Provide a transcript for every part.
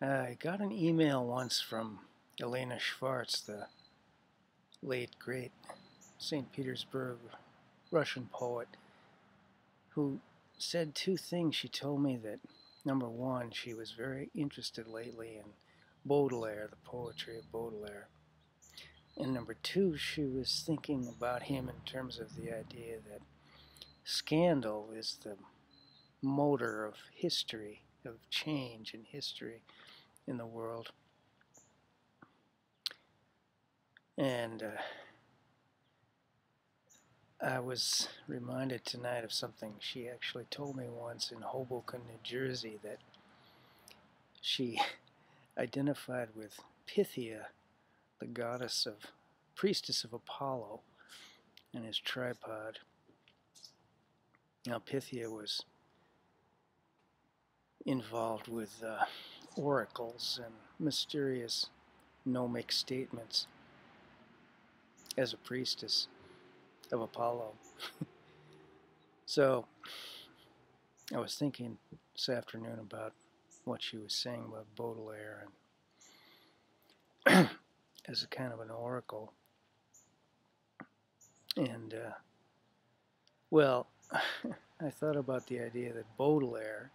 I got an email once from Elena Shvarts, the late, great St. Petersburg Russian poet, who said two things. She told me that, number one, she was very interested lately in Baudelaire, the poetry of Baudelaire. And number two, she was thinking about him in terms of the idea that scandal is the motor of history, of change in history in the world. And I was reminded tonight of something she actually told me once in Hoboken, New Jersey, that she identified with Pythia, the priestess of Apollo, and his tripod. Now, Pythia was involved with oracles and mysterious gnomic statements as a priestess of Apollo. So I was thinking this afternoon about what she was saying about Baudelaire and as a kind of an oracle. And well, I thought about the idea that Baudelaire,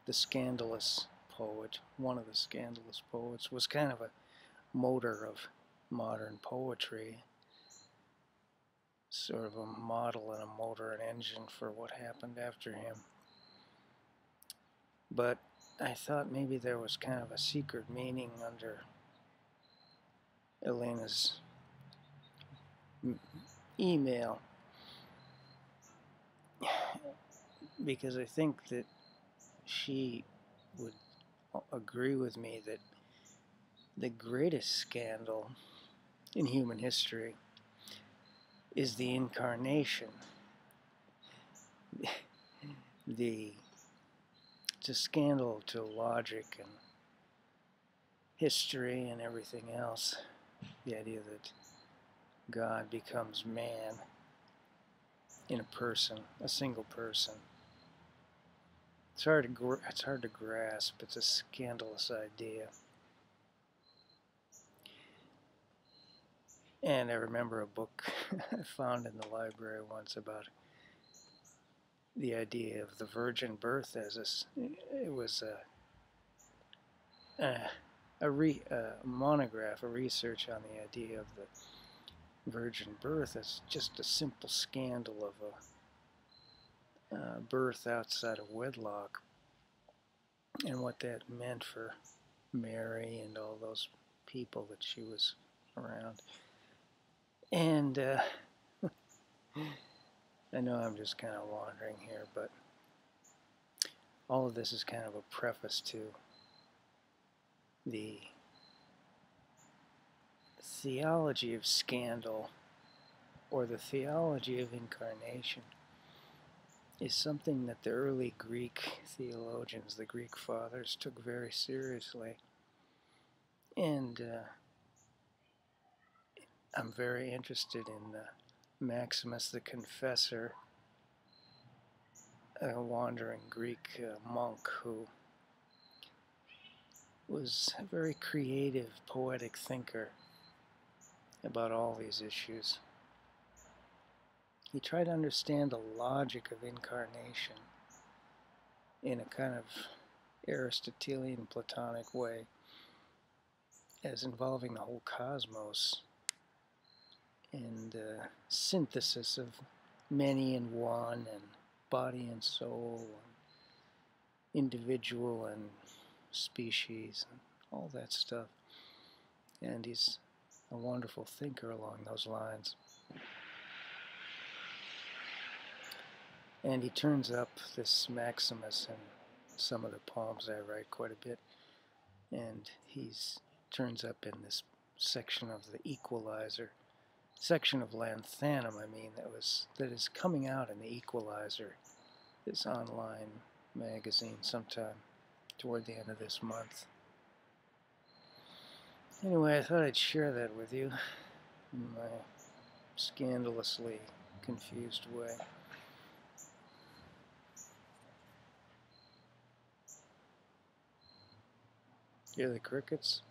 the scandalous poet, one of the scandalous poets, was kind of a motor of modern poetry, sort of a model and a motor and engine for what happened after him. But I thought maybe there was kind of a secret meaning under Elena's email, because I think that she would agree with me that the greatest scandal in human history is the incarnation. It's a scandal to logic and history and everything else. The idea that God becomes man in a person, a single person. It's hard to grasp. It's a scandalous idea. And I remember a book I found in the library once about the idea of the virgin birth as it was a monograph, a research on the idea of the virgin birth as just a simple scandal of a birth outside of wedlock, and what that meant for Mary and all those people that she was around. And I know I'm just kind of wandering here, but all of this is kind of a preface to the theology of scandal, or the theology of incarnation, is something that the early Greek theologians, the Greek fathers, took very seriously. And I'm very interested in Maximus the Confessor, a wandering Greek monk who was a very creative, poetic thinker about all these issues. He tried to understand the logic of incarnation in a kind of Aristotelian Platonic way, as involving the whole cosmos and synthesis of many in one, and body and soul, and individual and species, and all that stuff. And he's a wonderful thinker along those lines. And he turns up, this Maximus, in some of the poems I write quite a bit, and he's turns up in this section of the Equalizer, section of Lanthanum, that is coming out in the Equalizer, this online magazine, sometime toward the end of this month. Anyway, I thought I'd share that with you in my scandalously confused way. Hear the crickets?